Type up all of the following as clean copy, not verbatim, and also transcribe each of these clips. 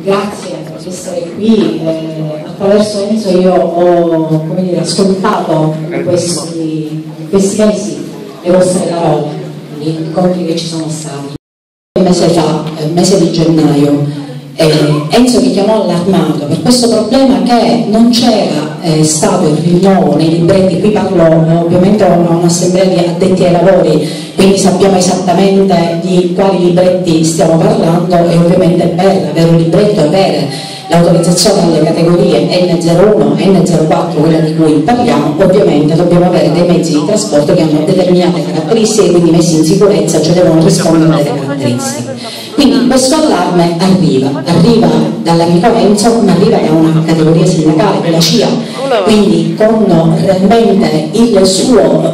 Grazie per essere qui. Attraverso Enzo io ho, come dire, ascoltato in questi mesi le vostre parole, gli incontri che ci sono stati. Un mese fa, il mese di gennaio, Enzo mi chiamò allarmato per questo problema che non c'era stato il rinnovo nei libretti. Qui parlo ovviamente a un'assemblea di addetti ai lavori, quindi sappiamo esattamente di quali libretti stiamo parlando, e ovviamente per avere un libretto e avere l'autorizzazione alle categorie N01 e N04, quella di cui parliamo, ovviamente dobbiamo avere dei mezzi di trasporto che hanno determinate caratteristiche, quindi messi in sicurezza, cioè devono rispondere a delle caratteristiche. Quindi questo allarme arriva dall'amico Enzo, ma arriva da una categoria sindacale, quella CIA, quindi con realmente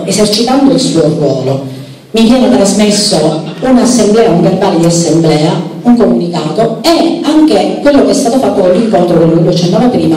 esercitando il suo ruolo. Mi viene trasmesso un'assemblea, un verbale di assemblea, un comunicato e anche quello che è stato fatto con l'incontro, quello che accennava prima,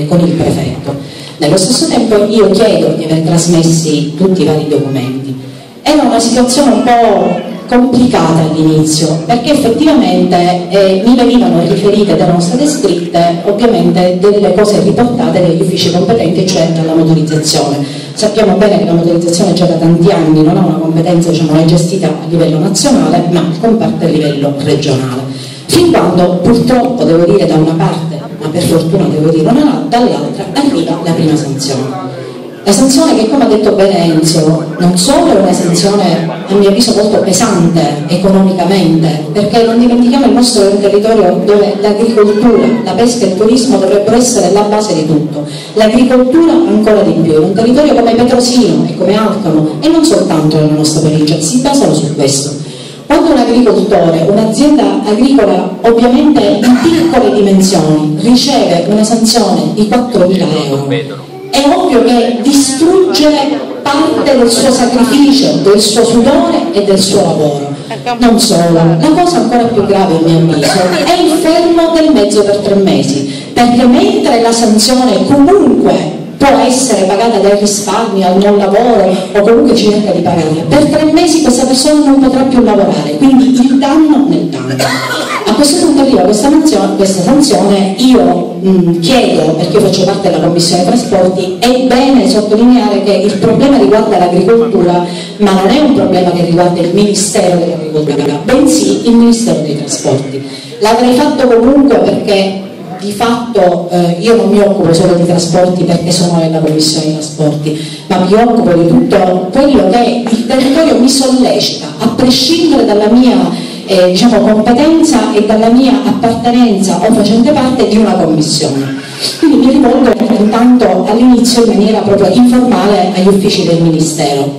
con il prefetto. Nello stesso tempo io chiedo di aver trasmessi tutti i vari documenti. Era una situazione un po' complicata all'inizio, perché effettivamente mi venivano riferite ed erano state scritte ovviamente delle cose riportate dagli uffici competenti, cioè dalla motorizzazione. Sappiamo bene che la motorizzazione già da tanti anni non ha una competenza, diciamo, è gestita a livello nazionale, ma il comparto a livello regionale. Fin quando purtroppo, devo dire da una parte, ma per fortuna devo dire dall'altra, arriva la prima sanzione. La sanzione che, come ha detto bene Enzo, non solo è una sanzione a mio avviso molto pesante economicamente, perché non dimentichiamo il nostro è un territorio dove l'agricoltura, la pesca e il turismo dovrebbero essere la base di tutto, l'agricoltura ancora di più, un territorio come Petrosino e come Alcamo, e non soltanto nella nostra provincia, si basano su questo. Quando un agricoltore, un'azienda agricola ovviamente di piccole dimensioni, riceve una sanzione di 4.000 euro, è ovvio che distrugge parte del suo sacrificio, del suo sudore e del suo lavoro. Non solo, la cosa ancora più grave a mio avviso è il fermo del mezzo per 3 mesi, perché mentre la sanzione comunque può essere pagata dai risparmi, al non lavoro o comunque ci cerca di pagarla, per 3 mesi questa persona non potrà più lavorare, quindi il danno nel danno. A questo punto arriva questa sanzione, io chiedo, perché io faccio parte della Commissione Trasporti, è bene sottolineare che il problema riguarda l'agricoltura, ma non è un problema che riguarda il Ministero dell'Agricoltura, bensì il Ministero dei Trasporti. L'avrei fatto comunque perché di fatto io non mi occupo solo di trasporti perché sono nella Commissione Trasporti, ma mi occupo di tutto quello che il territorio mi sollecita, a prescindere dalla mia diciamo, competenza e dalla mia appartenenza o facente parte di una commissione. Quindi mi rivolgo intanto all'inizio in maniera proprio informale agli uffici del Ministero,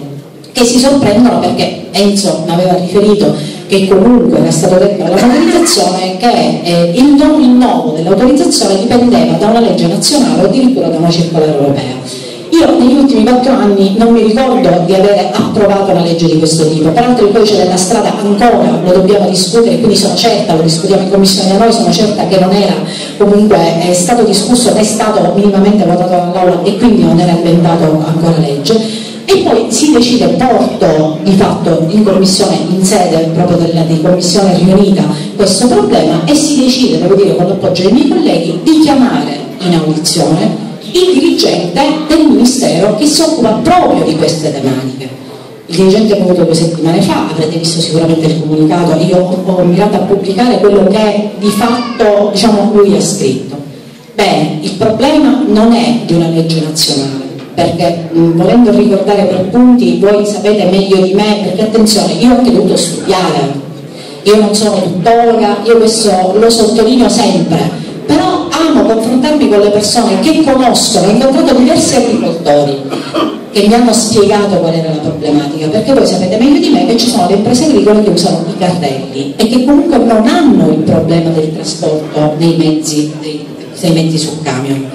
che si sorprendono perché Enzo mi aveva riferito che comunque era stato detto alla motorizzazione che il non rinnovo dell'autorizzazione dipendeva da una legge nazionale o addirittura da una circolare europea. Io negli ultimi 4 anni non mi ricordo di avere approvato una legge di questo tipo, peraltro il codice della strada ancora lo dobbiamo discutere, quindi sono certa, lo discutiamo in commissione da noi, sono certa che non era comunque stato discusso né stato minimamente votato dall'Aula e quindi non era diventato ancora legge. E poi si decide, porto di fatto in commissione, in sede proprio di commissione riunita, questo problema e si decide, devo dire con l'appoggio dei miei colleghi, di chiamare in audizione il dirigente del Ministero che si occupa proprio di queste tematiche. Il dirigente è venuto 2 settimane fa, avrete visto sicuramente il comunicato, io ho mirato a pubblicare quello che di fatto diciamo, lui ha scritto. Bene, il problema non è di una legge nazionale, perché volendo ricordare per punti, voi sapete meglio di me, perché attenzione, io ho anche dovuto studiare, io non sono tuttologa, io questo lo sottolineo sempre, però amo confrontarmi con le persone che conoscono, ho incontrato diversi agricoltori che mi hanno spiegato qual era la problematica, perché voi sapete meglio di me che ci sono le imprese agricole che usano i carrelli e che comunque non hanno il problema del trasporto dei mezzi su camion.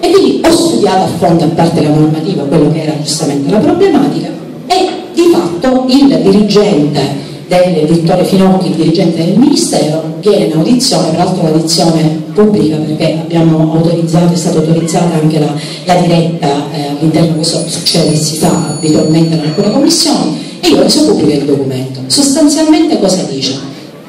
E quindi ho studiato a fondo, a parte la normativa, quello che era giustamente la problematica, e di fatto il dirigente del Vittore Finocchi, il dirigente del Ministero, viene in audizione, peraltro un'audizione pubblica perché abbiamo autorizzato, è stata autorizzata anche la diretta all'interno, questo succede che si fa abitualmente in alcune commissioni, e io ho reso pubblico il documento. Sostanzialmente cosa dice?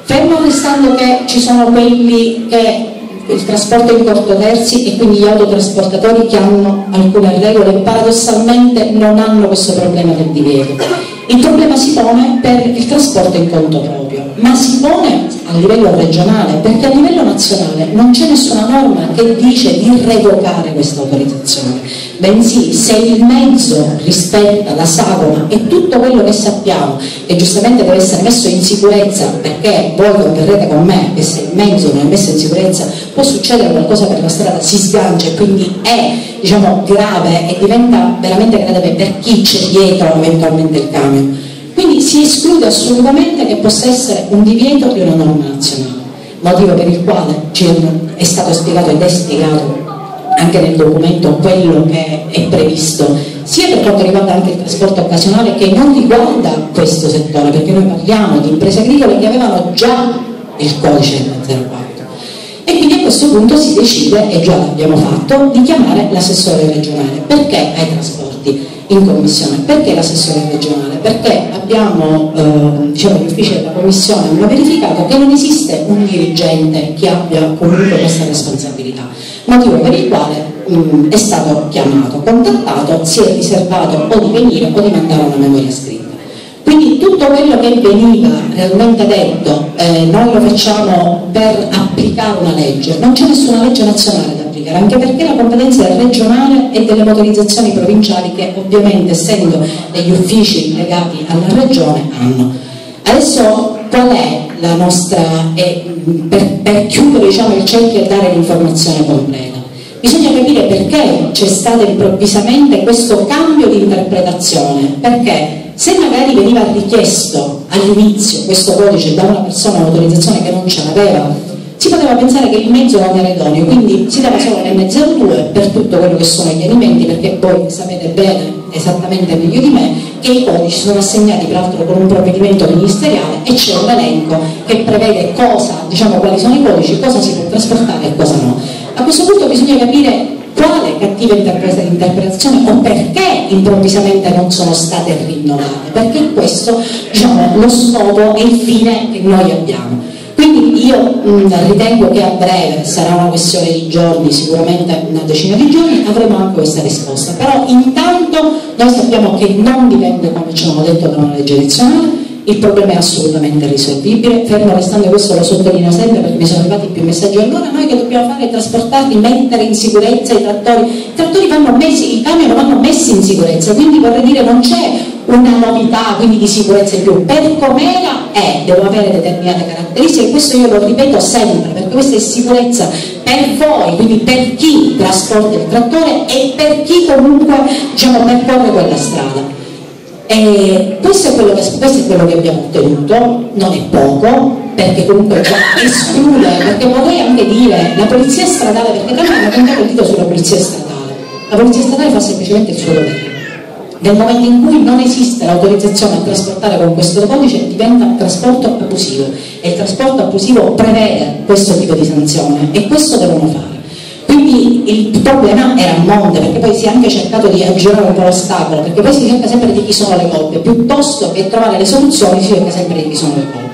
Fermo restando che ci sono quelli che il trasporto in corto terzi e quindi gli autotrasportatori che hanno alcune regole paradossalmente non hanno questo problema del divieto. Il problema si pone per il trasporto in conto proprio, ma si pone a livello regionale, perché a livello nazionale non c'è nessuna norma che dice di revocare questa autorizzazione, bensì se il mezzo rispetta la sagoma e tutto quello che sappiamo che giustamente deve essere messo in sicurezza, perché voi converrete con me che se il mezzo non è messo in sicurezza può succedere qualcosa per la strada, si sgancia e quindi è, diciamo, grave e diventa veramente grave per chi c'è dietro eventualmente il camion. Quindi si esclude assolutamente che possa essere un divieto di una norma nazionale, motivo per il quale è stato spiegato ed è spiegato anche nel documento quello che è previsto, sia per quanto riguarda anche il trasporto occasionale che non riguarda questo settore, perché noi parliamo di imprese agricole che avevano già il codice 04. E quindi a questo punto si decide, e già l'abbiamo fatto, di chiamare l'assessore regionale. Perché ai trasporti in commissione? Perché l'assessore regionale? Perché abbiamo, diciamo, gli uffici della commissione hanno verificato che non esiste un dirigente che abbia comunque questa responsabilità, motivo per il quale è stato chiamato, contattato, si è riservato o di venire o di mandare una memoria scritta. Quindi tutto quello che veniva realmente detto, noi lo facciamo per applicare una legge, non c'è nessuna legge nazionale da applicare, anche perché la competenza è regionale e delle motorizzazioni provinciali che ovviamente, essendo degli uffici legati alla regione, hanno. Adesso qual è la nostra, per chiudere, diciamo, il cerchio e dare l'informazione completa? Bisogna capire perché c'è stato improvvisamente questo cambio di interpretazione, perché se magari veniva richiesto all'inizio questo codice da una persona, un'autorizzazione che non ce l'aveva, si poteva pensare che il mezzo non era idoneo, quindi si dava solo l'M02 per tutto quello che sono gli alimenti, perché voi sapete bene, esattamente meglio di me, che i codici sono assegnati peraltro con un provvedimento ministeriale e c'è un elenco che prevede cosa, diciamo, quali sono i codici, cosa si può trasportare e cosa no. A questo punto bisogna capire quale cattiva interpretazione o perché improvvisamente non sono state rinnovate, perché questo, diciamo, lo scopo e il fine che noi abbiamo. Quindi io ritengo che a breve, sarà una questione di giorni, sicuramente una decina di giorni, avremo anche questa risposta, però intanto noi sappiamo che non dipende, come ci hanno detto, da una legge addizionale. Il problema è assolutamente risolvibile, fermo restando, questo lo sottolineo sempre perché mi sono arrivati più messaggi. Allora noi che dobbiamo fare è trasportarli, mettere in sicurezza i trattori vanno messi, i camion vanno messi in sicurezza, quindi vorrei dire non c'è una novità quindi di sicurezza in più, per com'era devo avere determinate caratteristiche, e questo io lo ripeto sempre perché questa è sicurezza per voi, quindi per chi trasporta il trattore e per chi comunque, diciamo, percorre quella strada. E questo è quello che abbiamo ottenuto, non è poco, perché comunque esclude, perché vorrei anche dire la polizia stradale, perché tanto hanno puntato il dito sulla polizia stradale, la polizia stradale fa semplicemente il suo dovere. Nel momento in cui non esiste l'autorizzazione a trasportare con questo codice diventa trasporto abusivo e il trasporto abusivo prevede questo tipo di sanzione e questo devono fare. Quindi il problema era a monte, perché poi si è anche cercato di aggirare un po' l'ostacolo, perché poi si cerca sempre di chi sono le colpe, piuttosto che trovare le soluzioni si cerca sempre di chi sono le colpe.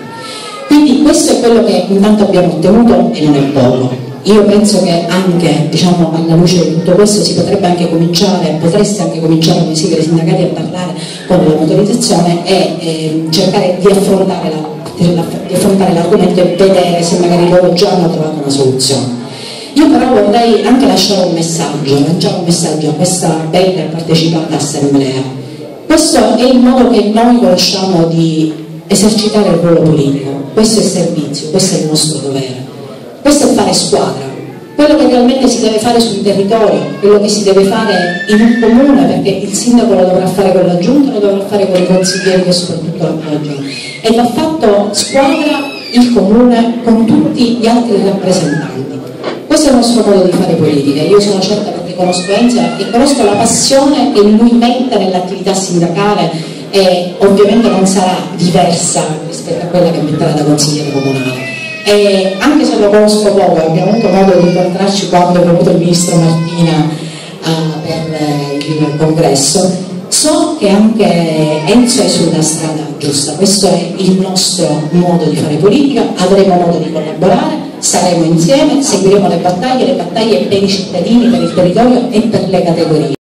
Quindi questo è quello che intanto abbiamo ottenuto e non è poco. Io penso che anche, diciamo, alla luce di tutto questo si potrebbe anche cominciare, potreste anche cominciare come singoli sindacati a parlare con la motorizzazione e cercare di affrontare l'argomento e vedere se magari loro già hanno trovato una soluzione. Io però vorrei anche lanciare un messaggio a questa bella e partecipata assemblea. Questo è il modo che noi conosciamo di esercitare il ruolo politico, questo è servizio, questo è il nostro dovere, questo è fare squadra, quello che realmente si deve fare sul territorio, quello che si deve fare in un comune, perché il sindaco lo dovrà fare con la giunta, lo dovrà fare con i consiglieri che soprattutto lo appoggiano, e va fatto squadra il comune con tutti gli altri rappresentanti. Questo è il nostro modo di fare politica. Io sono certa, perché conosco Enzo e conosco la passione che lui mette nell'attività sindacale, e ovviamente non sarà diversa rispetto a quella che metterà da consigliere comunale. E anche se lo conosco poco, abbiamo avuto modo di incontrarci quando è venuto il ministro Martina per il congresso, so che anche Enzo è sulla strada giusta. Questo è il nostro modo di fare politica, avremo modo di collaborare. saremo insieme, seguiremo le battaglie per i cittadini, per il territorio e per le categorie.